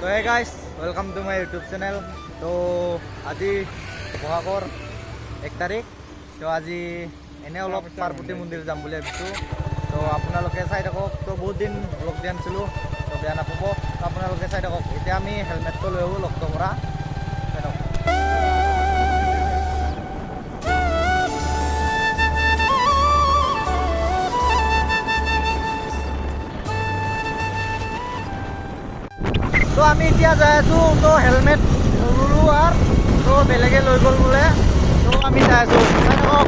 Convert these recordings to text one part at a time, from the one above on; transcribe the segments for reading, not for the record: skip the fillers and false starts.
So hey guys, welcome to my YouTube channel. So আজি বহাগৰ 1 তাৰিখ। তো আজি এনে অলপ পাৰ্বতী মন্দিৰ যাম বুলি ভাবিছোঁ। তো আপোনালোকে চাই থাকক। তো বহুত দিন ব্লগ দিয়া নাছিলোঁ, তো বেয়া নাপাব। আপোনালোকে চাই থাকক। এতিয়া আমি হেলমেটটো লৈ আহোঁ লগটোৰ পৰা। চাই থাকক। তো আমি এতিয়া যাই আছোঁ। তো হেলমেট নললো আৰু তো বেলেগে লৈ গ'ল বোলে। তো আমি যাই আছোঁ। চাই থাকক।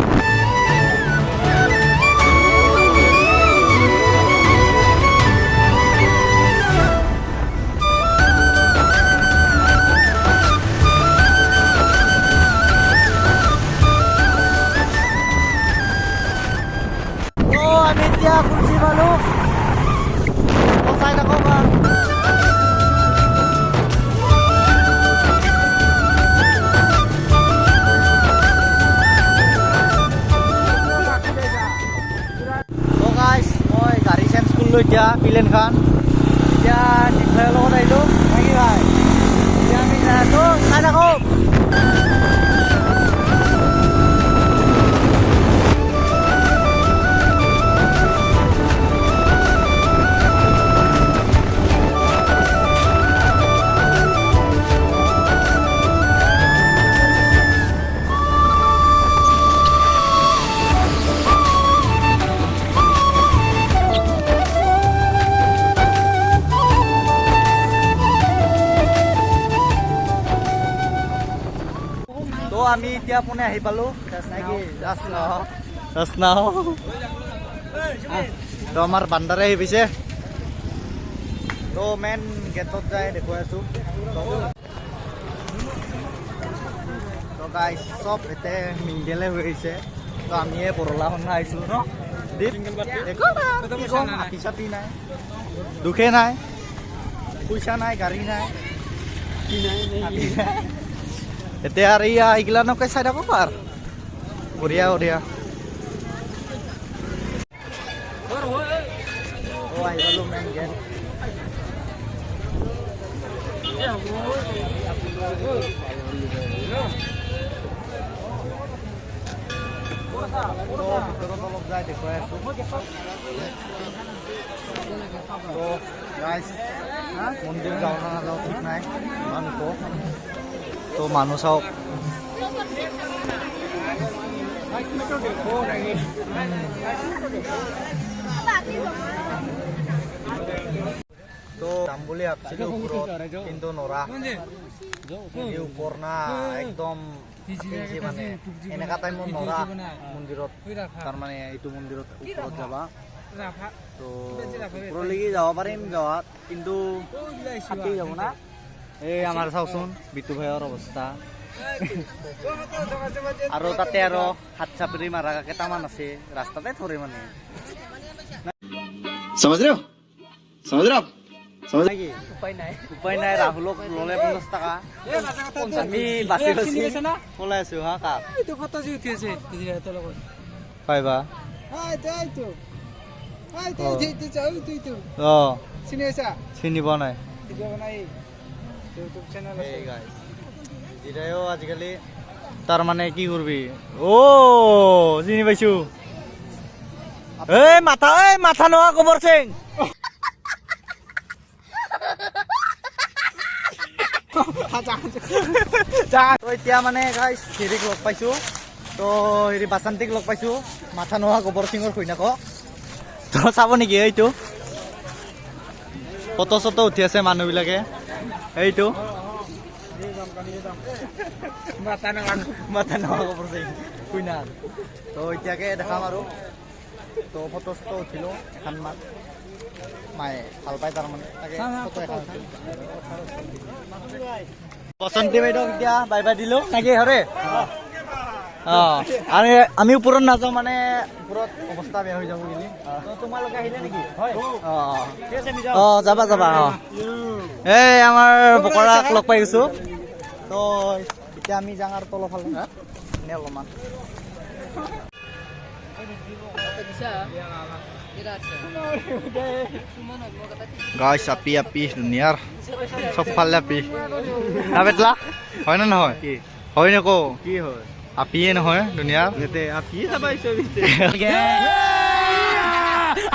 তো আমি এতিয়া কুলচি পালোঁ। তো চাই থাকক আৰু। মই গাড়ী চেঞ্জ কৰিলোঁ এতিয়া প্লেন খান। এতিয়া নিশ্চয় লগত আহিলোঁ নেকি ভাই। এতিয়া আমি যাই আছোঁ। চাই থাকক। তো আমি এতিয়া পুনে আহি পালোঁ। তো আমাৰ বান্দাৰে আহি পাইছে। তো মেইন গেটত যাই দেখুৱাই আছোঁ। তো গাইছ চব এতে মিংগেলে হৈ আহিছে। তো আমিয়ে বৰলাখন আহিছোঁ ন। হাতী চাতি নাই, দুখে নাই, পইচা নাই, গাড়ী নাই, এতিয়া আৰু এইগিলানকে চাই থাকক আৰু বঢ়িয়া বঢ়িয়া। আহি পালোঁ মেইন গেট। ভিতৰত অলপ যাই দেখুৱাই আছোঁ। তো গাইছ মন্দিৰ যাওঁ না নাযাওঁ ঠিক নাই, ইমান ওখ। তো মানুহ চাওক। তো যাম বুলি ভাবিছিলোঁ ওপৰত, কিন্তু নৰা ওপৰ না একদম মানে এনেকা টাইমত নৰা মন্দিৰত, তাৰমানে এইটো মন্দিৰত ওপৰত যাবা। তো ওপৰলৈকে যাব পাৰিম যোৱাত, কিন্তু হাতী যাব না। এই আমাৰ চাওকচোন বিটু ভাইৰ অৱস্থা। আৰু তাতে আৰু হাত চাপৰি মাৰা কেইটামান আছে, ৰাস্তাতে ধৰে মানে। উপায় নাই। ৰাহুলক ল'লে 50 টকা। আমি বাচি বাচি পলাই আছো। হা কাক পাইবা চিনি পোৱা নাই। আজিকালি তাৰ মানে কি কৰবি। চিনি পাইছো। মাথা নোহোৱা কবৰ সিং। এতিয়া মানে হেৰিক লগ পাইছো। তো হেৰি বাচান্তিক লগ পাইছো, মাথা নোহোৱা গোবৰ সিঙৰ ঘৈণীয়েকক। তো চাব নেকি এইটো ফটো চটো উঠি আছে মানুহবিলাকে। এইটো মাথা নোহোৱা গোবৰ সিং কইনা। তো এতিয়াকে দেখাম আৰু। তো ফটো চটো উঠিলোঁ এখন মান। মায়ে ভাল পায় তাৰমানে তাকে ফটো এখন উঠিলোঁ। বসন্তী বাইদেউক এতিয়া বাই বাই দিলোঁ নাকি হৰে। আৰু আমি ওপৰত নাযাওঁ, মানে ওপৰত অৱস্থা বেয়া হৈ যাব বুলি। তোমালোকে আহিলে নেকি? যাবা যাবা। এই আমাৰ বকৰাক লগ পাই গৈছোঁ। তো এতিয়া আমি যাওঁ আৰু তলৰ ফালে এনে অলপমান। গাইছ আপি আপি দুনিয়াৰ চবফালে আপি বেটলা হয় নে নহয় হয় নকৌ কি হয় আপিয়ে নহয় দুনিয়াৰ আপি চাবাইছো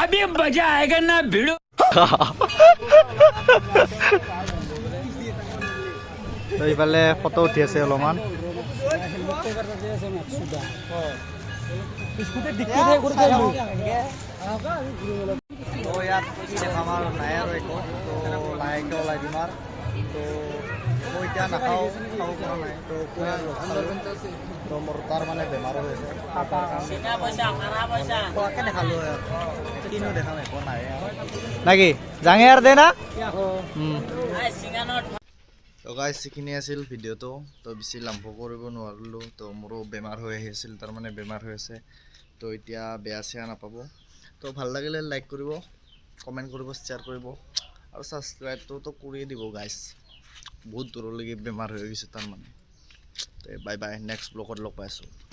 अभी मजा आएगा ना भिड़ो তো ইফালে ফটো উঠি আছে অলপমান ইয়াত আমাৰ নাই আৰু একো তো লাহেকৈ ওলাই দিম আৰু তো মই এতিয়া নাখাওঁ খাব পৰা নাই তো তো মোৰ তাৰ মানে বেমাৰো হৈছে খোৱাকৈ দেখালোঁ কিনো দেখা নাই একো নাই নাকি জাঙে আৰু দে না তো গাইছ এইখিনি আছিল ভিডিঅ'টো তো বেছি লাম্ভ কৰিব নোৱাৰিলোঁ তো মোৰো বেমাৰ হৈ আহিছিল তাৰমানে বেমাৰ হৈ আছে তো এতিয়া বেয়া চেয়া নাপাব তো ভাল লাগিলে লাইক কৰিব কমেণ্ট কৰিব শ্বেয়াৰ কৰিব আৰু ছাবস্ক্ৰাইবটোতো কৰিয়ে দিব গাইছ বহুত দূৰলৈকে বেমাৰ হৈ গৈছে তাৰমানে তো বাই বাই নেক্সট ব্লগত লগ পাইছোঁ